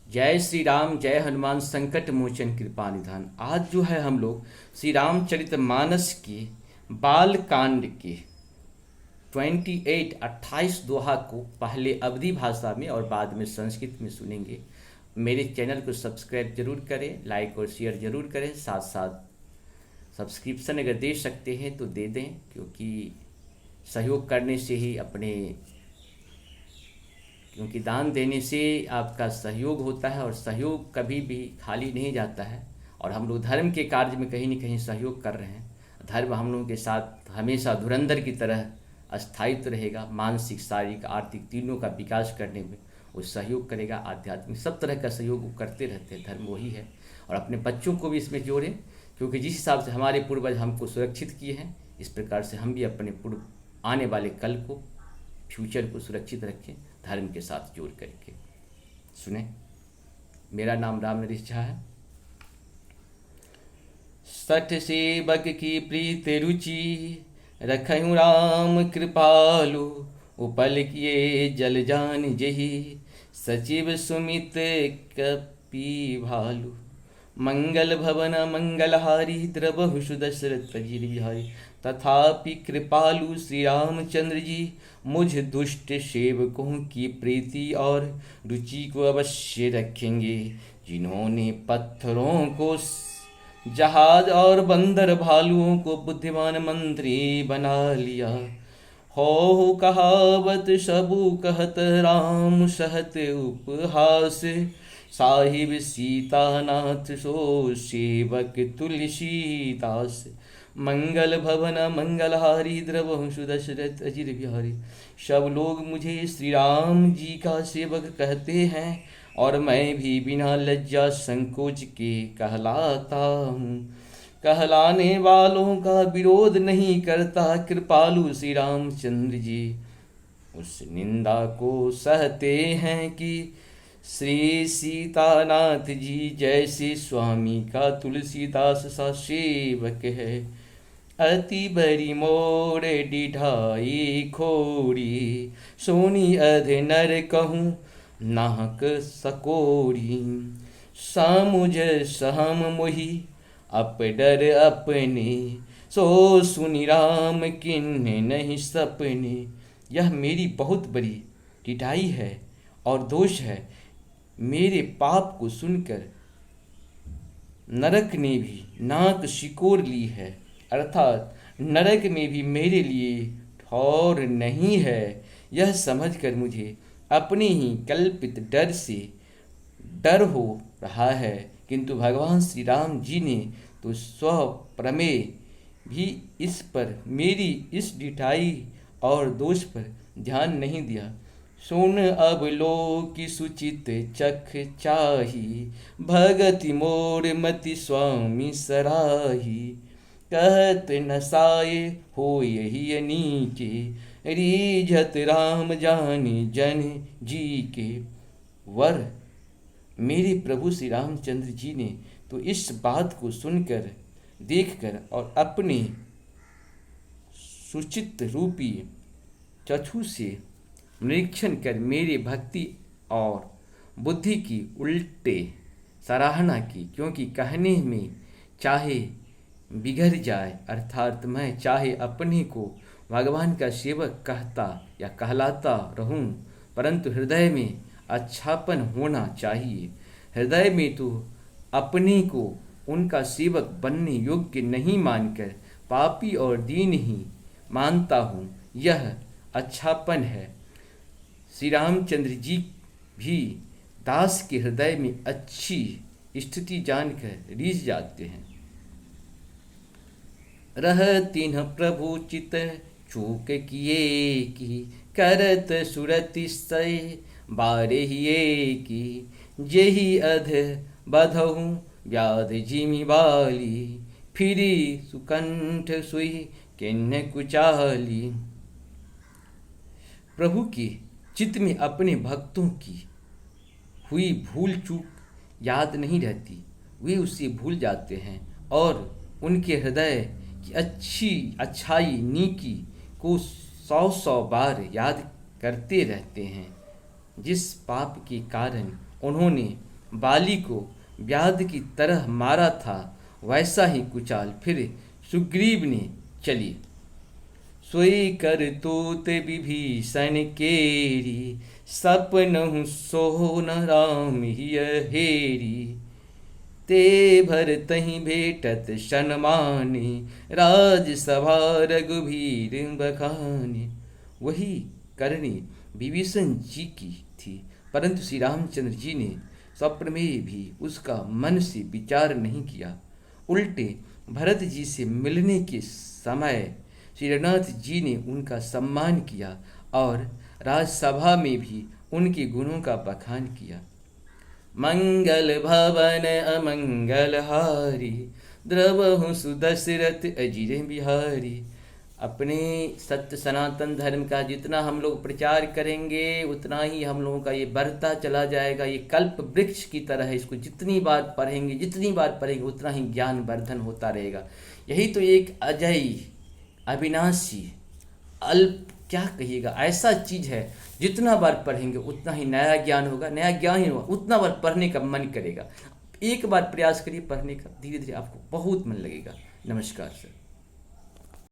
जय श्री राम, जय हनुमान संकट मोचन कृपा निधान। आज जो है हम लोग श्री रामचरित मानस के बाल कांड के 28 दोहा को पहले अवधी भाषा में और बाद में संस्कृत में सुनेंगे। मेरे चैनल को सब्सक्राइब जरूर करें, लाइक और शेयर जरूर करें। साथ साथ सब्सक्रिप्शन अगर दे सकते हैं तो दे दें, क्योंकि सहयोग करने से ही क्योंकि दान देने से आपका सहयोग होता है और सहयोग कभी भी खाली नहीं जाता है। और हम लोग धर्म के कार्य में कहीं न कहीं सहयोग कर रहे हैं। धर्म हम लोगों के साथ हमेशा धुरंधर की तरह अस्थायित्व रहेगा। मानसिक, शारीरिक, आर्थिक तीनों का विकास करने में वो सहयोग करेगा। आध्यात्मिक सब तरह का सहयोग वो करते रहते हैं। धर्म वही है। और अपने बच्चों को भी इसमें जोड़ें, क्योंकि जिस हिसाब से हमारे पूर्वज हमको सुरक्षित किए हैं, इस प्रकार से हम भी अपने आने वाले कल को, फ्यूचर को सुरक्षित रखें, धर्म के साथ जोड़ करके। सुने। मेरा नाम राम नरेश झा है। सठ सेवक की प्रीत रुचि, रखहु राम कृपालु। उपल किए जल जान जही, सचिव सुमित कपि भालु। मंगल भवन मंगलहारी, द्रवहु सुदशरथ अजिर बिहारी। तथापि कृपालु श्री रामचंद्र जी, मुझ दुष्ट सेवकों की प्रीति और रुचि को अवश्य रखेंगे। जिन्होंने पत्थरों को जहाज और बंदर भालुओं को बुद्धिमान मंत्री बना लिया। हो कहावत सबू कहत, राम सहत उपहास। साहिब सीतानाथ सो सेवक तुलसीदास। मंगल भवन मंगलहारी, द्रवहु सुदशरथ अजिर बिहारी। सब लोग मुझे श्री राम जी का सेवक कहते हैं, और मैं भी बिना लज्जा संकोच के कहलाता हूँ। कहलाने वालों का विरोध नहीं करता कृपालु श्री रामचंद्र जी। उस निंदा को सहते हैं कि श्री सीतानाथ जी जैसे स्वामी का तुलसीदास सा सेवक है। अति बड़ी मोर डिढाई खोड़ी, सोनी अध नर कहूँ नाहक सकोरी। सामुझ सहम मोहि अप डर अपने, सो सुनि राम किन्ह नहीं सपने। यह मेरी बहुत बड़ी डिढाई है और दोष है। मेरे पाप को सुनकर नरक ने भी नाक सिकोड़ ली है, अर्थात नरक में भी मेरे लिए ठौर नहीं है। यह समझकर मुझे अपने ही कल्पित डर से डर हो रहा है, किंतु भगवान श्री राम जी ने तो स्वप्रमेय भी इस पर, मेरी इस डिठाई और दोष पर ध्यान नहीं दिया। सुन अब लो कि सुचित चख चाही, भगति मोर मति स्वामी सराही। कहत नसाए हो यही नीचे, रीझत राम जाने जन जी के। वर मेरे प्रभु श्री रामचंद्र जी ने तो इस बात को सुनकर, देखकर और अपने सुचित रूपी चक्षु से निरीक्षण कर मेरे भक्ति और बुद्धि की उल्टे सराहना की। क्योंकि कहने में चाहे बिगड़ जाए, अर्थात मैं चाहे अपने को भगवान का सेवक कहता या कहलाता रहूं, परंतु हृदय में अच्छापन होना चाहिए। हृदय में तो अपने को उनका सेवक बनने योग्य नहीं मानकर पापी और दीन ही मानता हूँ, यह अच्छापन है। श्री रामचंद्र जी भी दास के हृदय में अच्छी स्थिति जानकर रीझ जाते हैं। रह तिन्ह प्रभु चित चूक किए की, करत सुरति सय बारहिए की। जेहि अध बधहु व्याध जिमि बाली, फिरी सुकंठ सुई किन्ह कुचाली। प्रभु के चित्त में अपने भक्तों की हुई भूल चूक याद नहीं रहती, वे उसे भूल जाते हैं और उनके हृदय की अच्छाई नीकी को 100 बार याद करते रहते हैं। जिस पाप के कारण उन्होंने बाली को व्याध की तरह मारा था, वैसा ही कुचाल फिर सुग्रीव ने चली। सोई कर तोत विभीषण केरी, सपनहु सोन राम हिय हेरी। ते भर तहीं भेटत सन्मानी, राजसभा रघुवीर बखानी। वही करनी विभीषण जी की थी, परंतु श्री रामचंद्र जी ने स्वप्न में भी उसका मन से विचार नहीं किया। उल्टे भरत जी से मिलने के समय श्री रघुनाथ जी ने उनका सम्मान किया और राजसभा में भी उनके गुणों का बखान किया। मंगल भवन अमंगल हारी, द्रवहु सुदशरथ अजिर बिहारी। अपने सत्य सनातन धर्म का जितना हम लोग प्रचार करेंगे उतना ही हम लोगों का ये बढ़ता चला जाएगा। ये कल्प वृक्ष की तरह है, इसको जितनी बार पढ़ेंगे उतना ही ज्ञान वर्धन होता रहेगा। यही तो एक अजय अविनाशी अल्प क्या कहिएगा ऐसा चीज़ है, जितना बार पढ़ेंगे उतना ही नया ज्ञान होगा, नया ज्ञान ही होगा, उतना बार पढ़ने का मन करेगा। एक बार प्रयास करिए पढ़ने का, धीरे धीरे आपको बहुत मन लगेगा। नमस्कार सर।